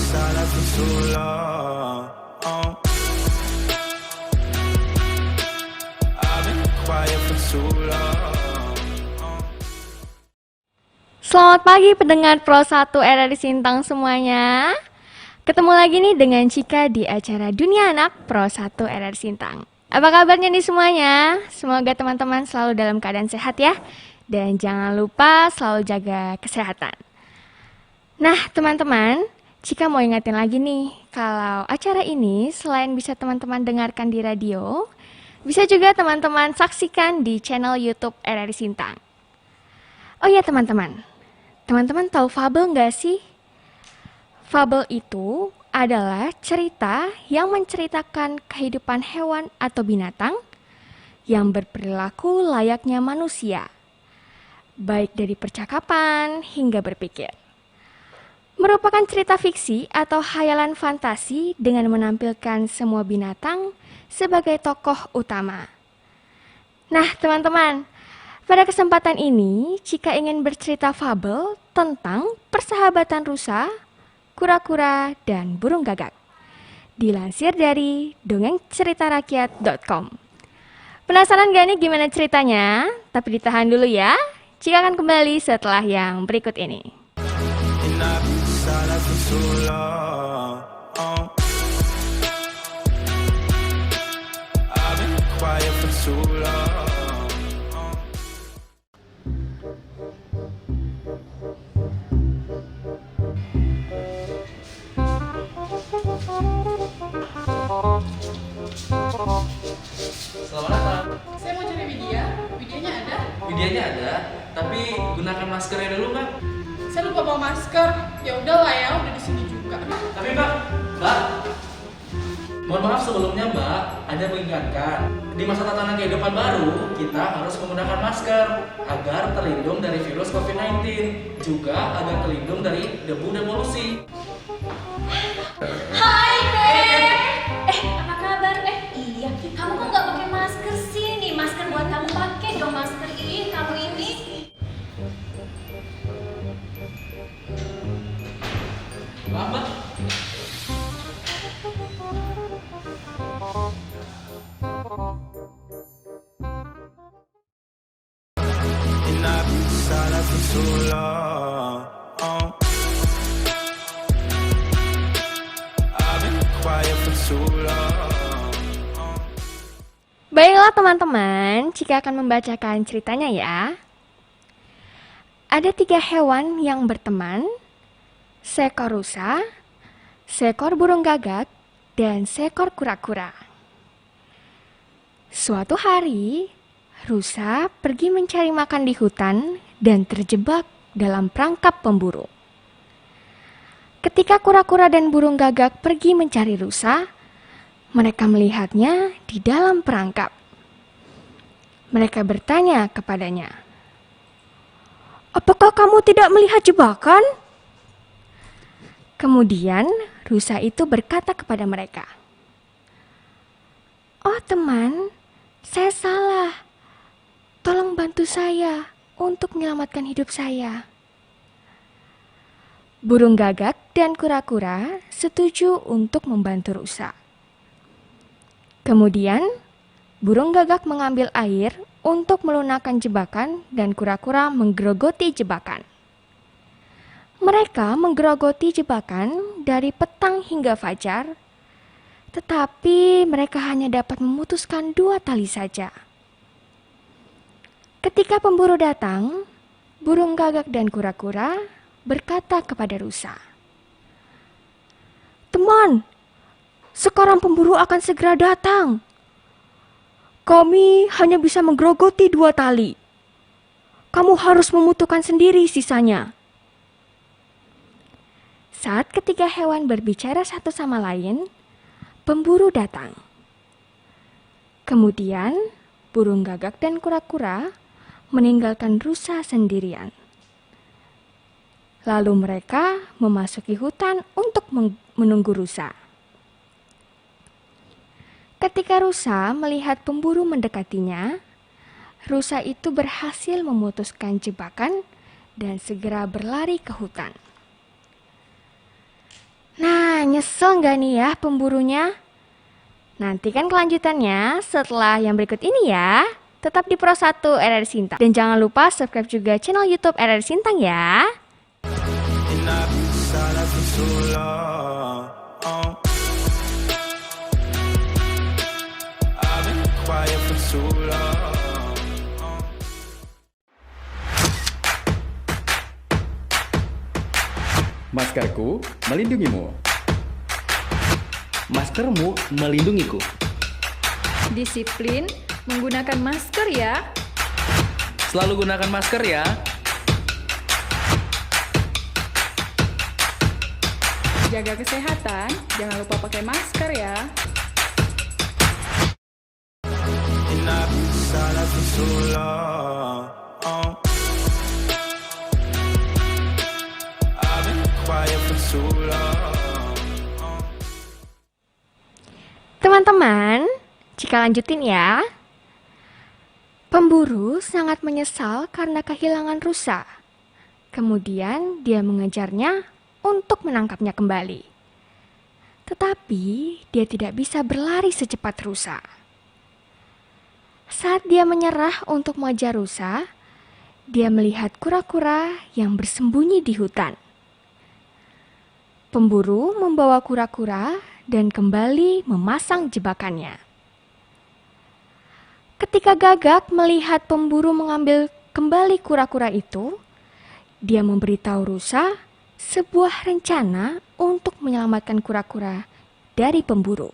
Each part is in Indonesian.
silent for too long. I've been quiet for too long. Selamat pagi pendengar Pro 1 RRI Sintang semuanya. Ketemu lagi nih dengan Cika di acara Dunia Anak Pro 1 RRI Sintang. Apa kabarnya nih semuanya? Semoga teman-teman selalu dalam keadaan sehat ya. Dan jangan lupa selalu jaga kesehatan. Nah teman-teman, Cika mau ingetin lagi nih, kalau acara ini selain bisa teman-teman dengarkan di radio, bisa juga teman-teman saksikan di channel YouTube RRI Sintang. Oh iya teman-teman tahu fabel nggak sih? Fabel itu adalah cerita yang menceritakan kehidupan hewan atau binatang yang berperilaku layaknya manusia, baik dari percakapan hingga berpikir. Merupakan cerita fiksi atau khayalan fantasi dengan menampilkan semua binatang sebagai tokoh utama. Nah teman-teman, pada kesempatan ini, Cika ingin bercerita fabel tentang persahabatan rusa, kura-kura, dan burung gagak. Dilansir dari dongengceritarakyat.com. Penasaran gak nih gimana ceritanya? Tapi ditahan dulu ya. Cika akan kembali setelah yang berikut ini. And I've been silent for too long. I've been quiet for too long. Selamat datang. Saya mau cari Widya. Widyanya ada? Widyanya ada, tapi gunakan maskernya dulu, Mbak. Saya lupa bawa masker. Ya udahlah ya, udah di sini juga. Tapi Mbak. Mohon maaf sebelumnya, Mbak. Ada mengingatkan, di masa tatanan kehidupan baru, kita harus menggunakan masker agar terlindung dari virus COVID-19, juga agar terlindung dari debu dan polusi. Hai Beb, apa kabar? Iya, kamu kok nggak pakai masker sih? Nih masker buat kamu, pakai dong masker ini, kamu ini. Maaf, Mbak. And I've been silent for too long. I've been quiet for too long. Baiklah teman-teman, Cika akan membacakan ceritanya ya. Ada 3 hewan yang berteman, seekor rusa, seekor burung gagak, dan seekor kura-kura. Suatu hari, rusa pergi mencari makan di hutan dan terjebak dalam perangkap pemburu. Ketika kura-kura dan burung gagak pergi mencari rusa, mereka melihatnya di dalam perangkap. Mereka bertanya kepadanya, "Apakah kamu tidak melihat jebakan?" Kemudian rusa itu berkata kepada mereka, "Oh teman, saya salah. Tolong bantu saya untuk menyelamatkan hidup saya." Burung gagak dan kura-kura setuju untuk membantu rusa. Kemudian, burung gagak mengambil air untuk melunakkan jebakan dan kura-kura menggerogoti jebakan. Mereka menggerogoti jebakan dari petang hingga fajar, tetapi mereka hanya dapat memutuskan 2 tali saja. Ketika pemburu datang, burung gagak dan kura-kura berkata kepada rusa, "Teman, sekarang pemburu akan segera datang. Kami hanya bisa menggerogoti 2 tali. Kamu harus memutuskan sendiri sisanya." Saat ketiga hewan berbicara satu sama lain, pemburu datang. Kemudian, burung gagak dan kura-kura meninggalkan rusa sendirian. Lalu mereka memasuki hutan untuk menunggu rusa. Ketika rusa melihat pemburu mendekatinya, rusa itu berhasil memutuskan jebakan dan segera berlari ke hutan. Nah, Nyesel nggak nih ya pemburunya? Nantikan kelanjutannya setelah yang berikut ini ya. Tetap di Pro 1 RRI Sintang. Dan jangan lupa subscribe juga channel YouTube RRI Sintang ya. And I've been silent for so long. I've been quiet for so long. Maskerku melindungimu. Maskermu melindungiku. Disiplin menggunakan masker ya. Selalu gunakan masker ya. Jaga kesehatan, jangan lupa pakai masker ya. And I've been silent for so long. I've been quiet for so long. Teman-teman, jika lanjutin ya. Pemburu sangat menyesal karena kehilangan rusa. Kemudian dia mengejarnya untuk menangkapnya kembali. Tetapi dia tidak bisa berlari secepat rusa. Saat dia menyerah untuk mengejar rusa, dia melihat kura-kura yang bersembunyi di hutan. Pemburu membawa kura-kura dan kembali memasang jebakannya. Ketika Gagak melihat pemburu mengambil kembali kura-kura itu, dia memberitahu rusa sebuah rencana untuk menyelamatkan kura-kura dari pemburu.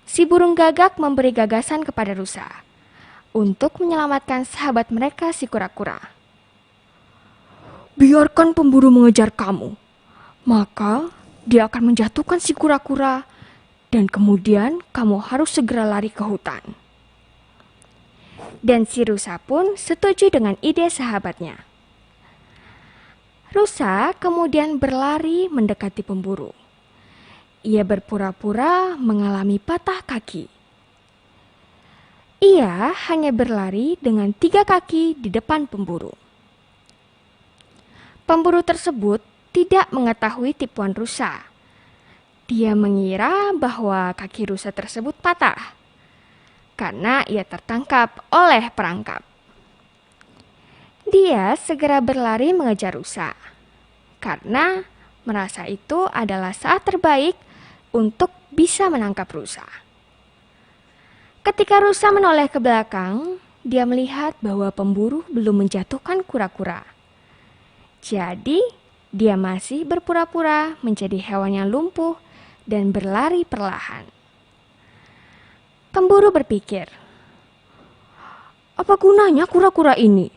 Si burung Gagak memberi gagasan kepada rusa untuk menyelamatkan sahabat mereka si kura-kura. Biarkan pemburu mengejar kamu, maka dia akan menjatuhkan si kura-kura dan kemudian kamu harus segera lari ke hutan. Dan si rusa pun setuju dengan ide sahabatnya. Rusa kemudian berlari mendekati pemburu. Ia berpura-pura mengalami patah kaki. Ia hanya berlari dengan 3 kaki di depan pemburu. Pemburu tersebut tidak mengetahui tipuan rusa. Dia mengira bahwa kaki rusa tersebut patah karena ia tertangkap oleh perangkap. Dia segera berlari mengejar rusa karena merasa itu adalah saat terbaik untuk bisa menangkap rusa. Ketika rusa menoleh ke belakang, dia melihat bahwa pemburu belum menjatuhkan kura-kura. Jadi, dia masih berpura-pura menjadi hewan yang lumpuh dan berlari perlahan. Pemburu berpikir, apa gunanya kura-kura ini?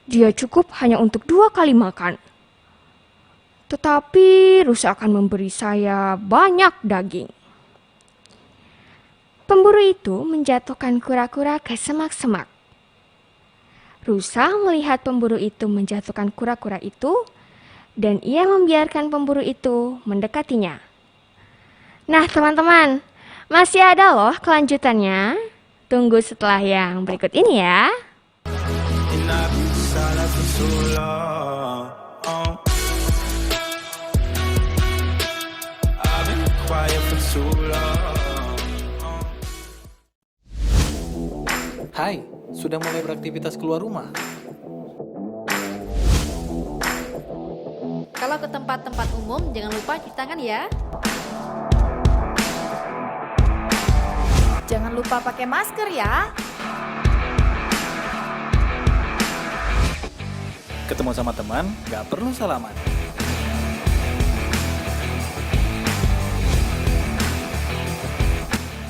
Dia cukup hanya untuk 2 kali makan. Tetapi rusa akan memberi saya banyak daging. Pemburu itu menjatuhkan kura-kura ke semak-semak. Rusa melihat pemburu itu menjatuhkan kura-kura itu, dan ia membiarkan pemburu itu mendekatinya. Nah teman-teman, masih ada loh kelanjutannya. Tunggu setelah yang berikut ini ya. And I've been silent for so long. I've been quiet for so long. Hai, sudah mulai beraktivitas keluar rumah? Kalau ke tempat-tempat umum, jangan lupa cuci tangan ya. Jangan lupa pakai masker ya. Ketemu sama teman, gak perlu salaman.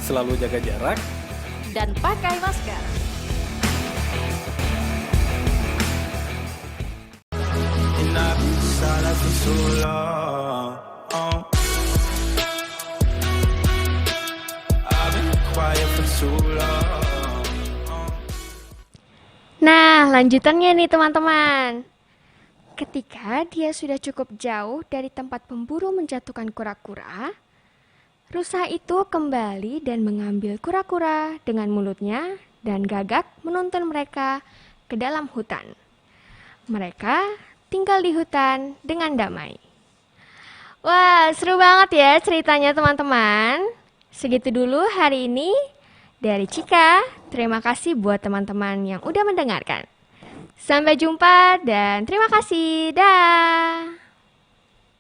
Selalu jaga jarak. Dan pakai masker. And I've been silent for so long. I've been quiet for so long. Nah, lanjutannya nih teman-teman. Ketika dia sudah cukup jauh dari tempat pemburu menjatuhkan kura-kura, rusa itu kembali dan mengambil kura-kura dengan mulutnya dan Gagak menuntun mereka ke dalam hutan. Mereka tinggal di hutan dengan damai. Wah, seru banget ya ceritanya teman-teman. Segitu dulu hari ini dari Cika. Terima kasih buat teman-teman yang udah mendengarkan. Sampai jumpa dan terima kasih. Dah.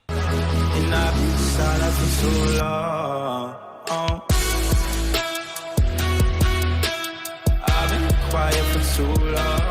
And I've been silent for so long. I've been quiet for too long.